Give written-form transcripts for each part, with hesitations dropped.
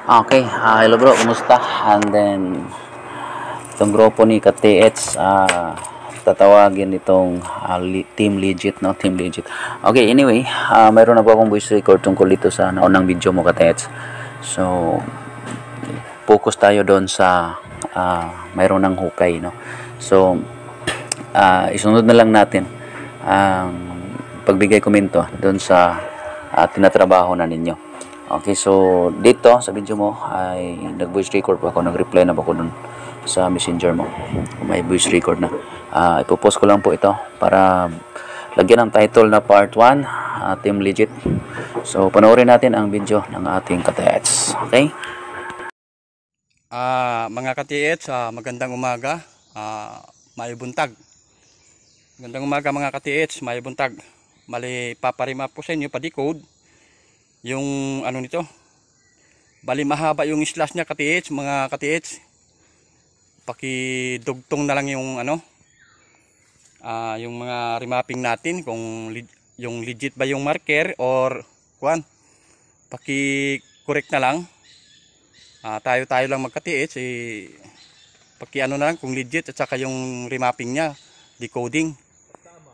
Okay, hello bro, kumusta? And then, itong grupo ni KTH, tatawagin itong Team Legit, no? Team Legit. Okay, anyway, mayroon na po akong voice record tungkol dito sa naunang video mo, KTH. So, focus tayo doon sa mayroon ng hukay, no? So, isunod na lang natin ang pagbigay komento doon sa tinatrabaho na ninyo. Okay, so dito sa video mo ay nag-voice record pa ako, nag-reply na pa ako dun sa messenger mo. May voice record na. Ipopost ko lang po ito para lagyan ng title na part 1, Team Legit. So panoorin natin ang video ng ating KTH. Okay? Mga KTH, magandang umaga, maibuntag. Magandang umaga mga KTH, maibuntag. Mali paparima po sa inyo, pa-decode yung ano nito. Bali mahaba yung slash niya KTH, mga KTH. Pakidugtong na lang yung ano, yung mga remapping natin kung yung legit ba yung marker or kuan. Paki-correct na lang. Tayo lang mag-KTH, paki ano na lang kung legit at saka yung remapping niya, decoding.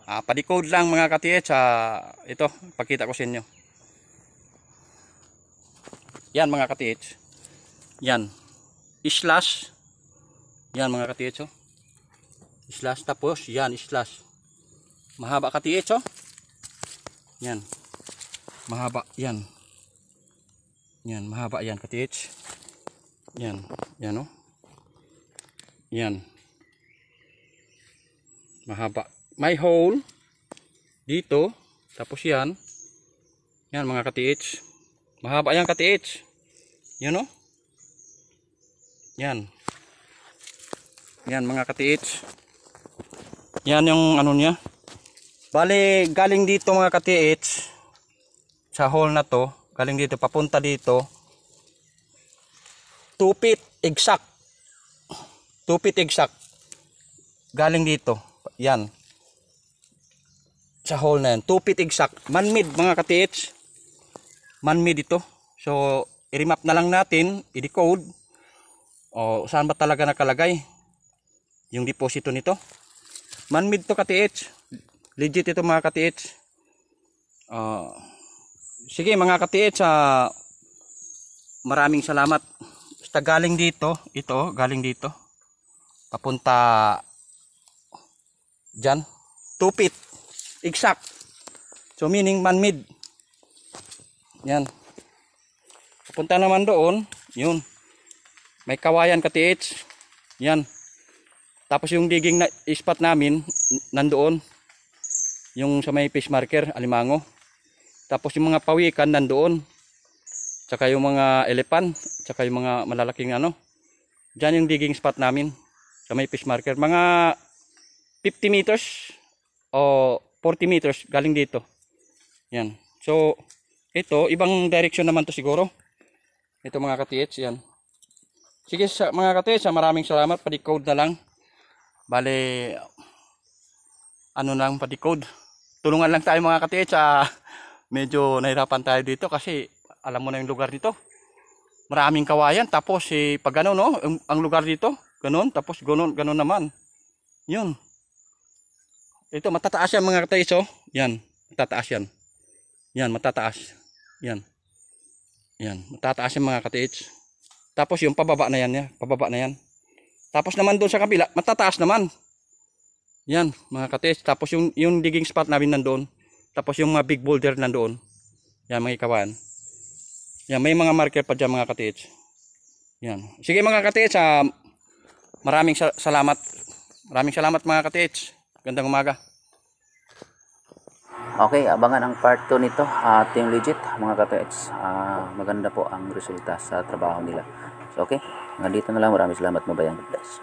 Pa-decode lang mga KTH, ito pakita ko sa inyo. Yan mga KTH. Yan. Slash. Yan mga KTH, oh. Slash, tapos yan slash. Mahaba KTH, oh. Yan. Mahaba yan. Yan, mahaba yan KTH. Yan. Yan, oh. Yan. Mahaba. May hole dito, tapos yan. Yan mga KTH. Mahaba yan KTH. Yan, oh. Yan. Yan mga KTH. Yan yung ano niya. Bale, galing dito mga KTH. Sa hole na to, galing dito papunta dito. 2 feet exact. 2 feet exact. Galing dito. Yan. Sa hole na yan. 2 feet exact. Man-made mga KTH. Man-made ito. So, i-remap na lang natin, i-decode. O, saan ba talaga nakalagay yung deposito nito? Man-made to KTH. Legit ito mga KTH. Sige mga KTH, maraming salamat. Basta galing dito, ito, galing dito. Papunta dyan. 2 feet. Exact. So, meaning man-made. Yan. Punta naman doon, yun. May kawayan KTH. Yan. Tapos yung digging na spot namin nandoon. Yung sa may fish marker, alimango. Tapos yung mga pawikan nandoon. Tsaka yung mga elephant, tsaka yung mga malalaking ano. Diyan yung digging spot namin sa may fish marker. Mga 50 meters o 40 meters galing dito. Yan. So ito, ibang direction naman to siguro. Ito mga KTH, yan. Sige mga KTH, maraming salamat. Pa-decode na lang. Bale, ano lang pa-decode. Tulungan lang tayo mga KTH. Medyo nahirapan tayo dito kasi alam mo na yung lugar dito. Maraming kawayan. Tapos pag ano, no, ang lugar dito, ganun. Tapos ganun naman. Yun. Ito, matataas yan mga KTH, oh. Yan, matataas yan. Yan, matataas. Yan. Yan, matataas yung mga KTH. Tapos yung pababa na yan, pababa na yan. Tapos naman doon sa kabila, matataas naman. Yan, mga KTH. Tapos yung digging spot namin nandoon. Tapos yung mga big boulder nandoon. Yan, mga ikawan. Yan, may mga marker pa dyan mga KTH. Yan. Sige mga KTH, maraming salamat. Maraming salamat mga KTH. Gandang umaga. Okay, abangan ang part 2 nito, Team Legit, mga KTH. Maganda po ang resulta sa trabaho nila. So, okay, hanggang dito na lang. Maraming salamat, mabayang. God bless.